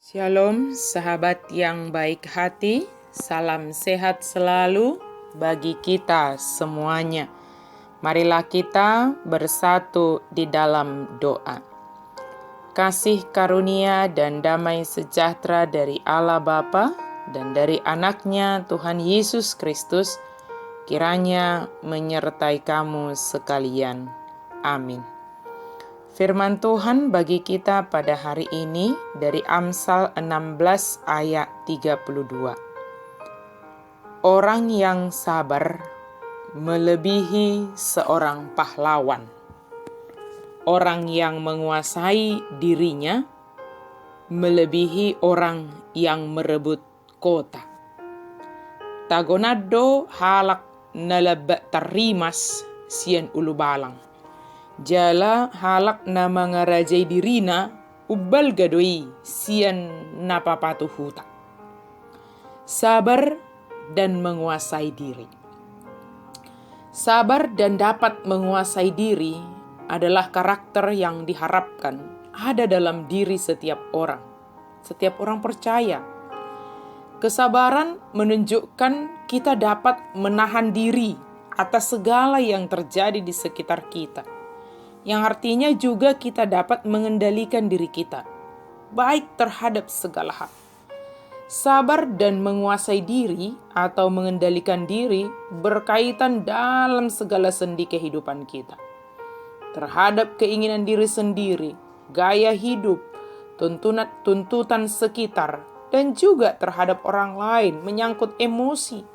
Shalom sahabat yang baik hati, salam sehat selalu bagi kita semuanya. Marilah kita bersatu di dalam doa. Kasih karunia dan damai sejahtera dari Allah Bapa dan dari anaknya Tuhan Yesus Kristus kiranya menyertai kamu sekalian. Amin. Firman Tuhan bagi kita pada hari ini dari Amsal 16 ayat 32. Orang yang sabar melebihi seorang pahlawan. Orang yang menguasai dirinya melebihi orang yang merebut kota. Tagonado halak nalabak tarimas sian ulu balang. Jala halak na mangarajay dirina ubal gadoy sian napapatuhuta. Sabar dan menguasai diri. Sabar dan dapat menguasai diri adalah karakter yang diharapkan ada dalam diri setiap orang. Setiap orang percaya. Kesabaran menunjukkan kita dapat menahan diri atas segala yang terjadi di sekitar kita. Yang artinya juga kita dapat mengendalikan diri kita, baik terhadap segala hal. Sabar dan menguasai diri atau mengendalikan diri berkaitan dalam segala sendi kehidupan kita. Terhadap keinginan diri sendiri, gaya hidup, tuntutan sekitar, dan juga terhadap orang lain menyangkut emosi.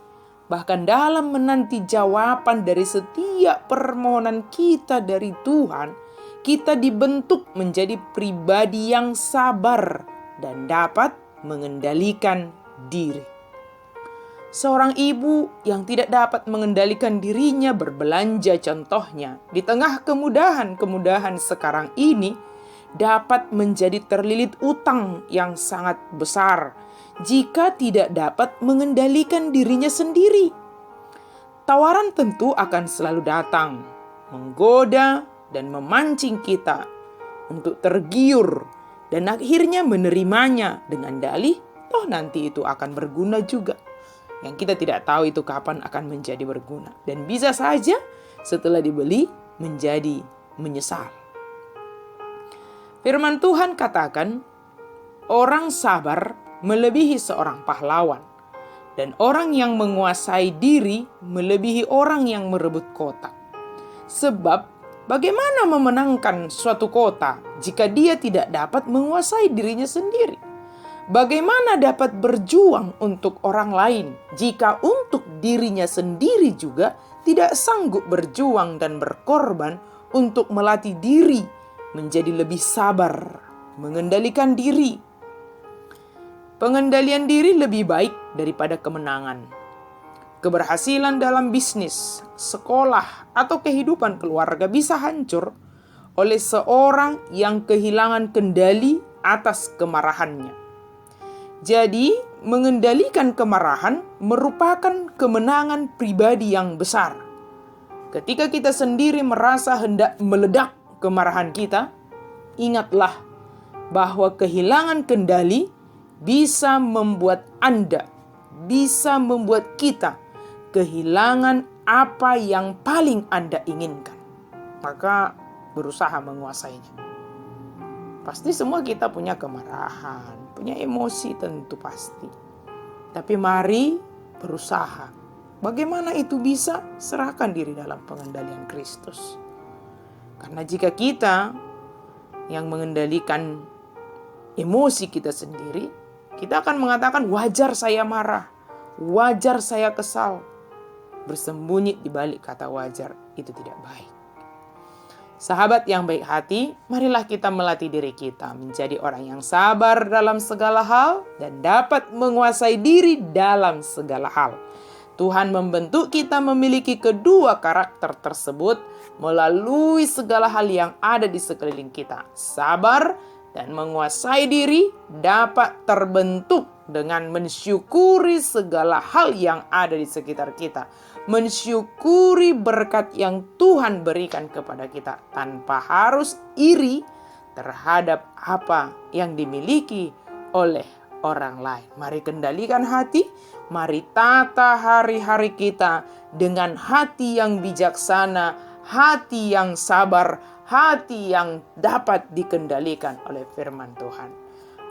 Bahkan dalam menanti jawaban dari setiap permohonan kita dari Tuhan, kita dibentuk menjadi pribadi yang sabar dan dapat mengendalikan diri. Seorang ibu yang tidak dapat mengendalikan dirinya berbelanja contohnya, di tengah kemudahan sekarang ini, dapat menjadi terlilit utang yang sangat besar jika tidak dapat mengendalikan dirinya sendiri. Tawaran tentu akan selalu datang, menggoda dan memancing kita untuk tergiur dan akhirnya menerimanya dengan dalih, toh nanti itu akan berguna juga. Yang kita tidak tahu itu kapan akan menjadi berguna. Dan bisa saja setelah dibeli menjadi menyesal. Firman Tuhan katakan, orang sabar melebihi seorang pahlawan, dan orang yang menguasai diri melebihi orang yang merebut kota. Sebab bagaimana memenangkan suatu kota jika dia tidak dapat menguasai dirinya sendiri? Bagaimana dapat berjuang untuk orang lain jika untuk dirinya sendiri juga tidak sanggup berjuang dan berkorban untuk melatih diri menjadi lebih sabar, mengendalikan diri? Pengendalian diri lebih baik daripada kemenangan. Keberhasilan dalam bisnis, sekolah, atau kehidupan keluarga bisa hancur oleh seorang yang kehilangan kendali atas kemarahannya. Jadi, mengendalikan kemarahan merupakan kemenangan pribadi yang besar. Ketika kita sendiri merasa hendak meledak kemarahan kita, ingatlah bahwa kehilangan kendali bisa membuat Anda, bisa membuat kita kehilangan apa yang paling Anda inginkan. Maka berusaha menguasainya. Pasti semua kita punya kemarahan, punya emosi tentu pasti. Tapi mari berusaha. Bagaimana itu bisa? Serahkan diri dalam pengendalian Kristus. Karena jika kita yang mengendalikan emosi kita sendiri, kita akan mengatakan wajar saya marah, wajar saya kesal. Bersembunyi di balik kata wajar itu tidak baik. Sahabat yang baik hati, marilah kita melatih diri kita menjadi orang yang sabar dalam segala hal dan dapat menguasai diri dalam segala hal. Tuhan membentuk kita memiliki kedua karakter tersebut melalui segala hal yang ada di sekeliling kita. Sabar dan menguasai diri dapat terbentuk dengan mensyukuri segala hal yang ada di sekitar kita. Mensyukuri berkat yang Tuhan berikan kepada kita tanpa harus iri terhadap apa yang dimiliki oleh orang lain. Mari kendalikan hati, mari tata hari-hari kita dengan hati yang bijaksana, hati yang sabar, hati yang dapat dikendalikan oleh firman Tuhan.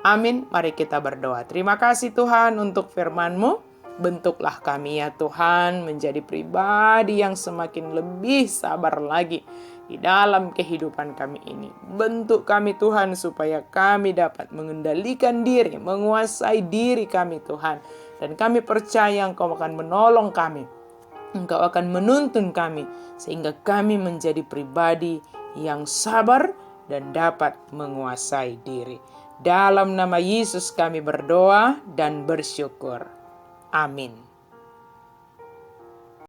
Amin. Mari kita berdoa. Terima kasih Tuhan untuk firman-Mu. Bentuklah kami ya Tuhan menjadi pribadi yang semakin lebih sabar lagi di dalam kehidupan kami ini. Bentuk kami Tuhan supaya kami dapat mengendalikan diri, menguasai diri kami Tuhan. Dan kami percaya Engkau akan menolong kami. Engkau akan menuntun kami sehingga kami menjadi pribadi yang sabar dan dapat menguasai diri. Dalam nama Yesus kami berdoa dan bersyukur. Amin.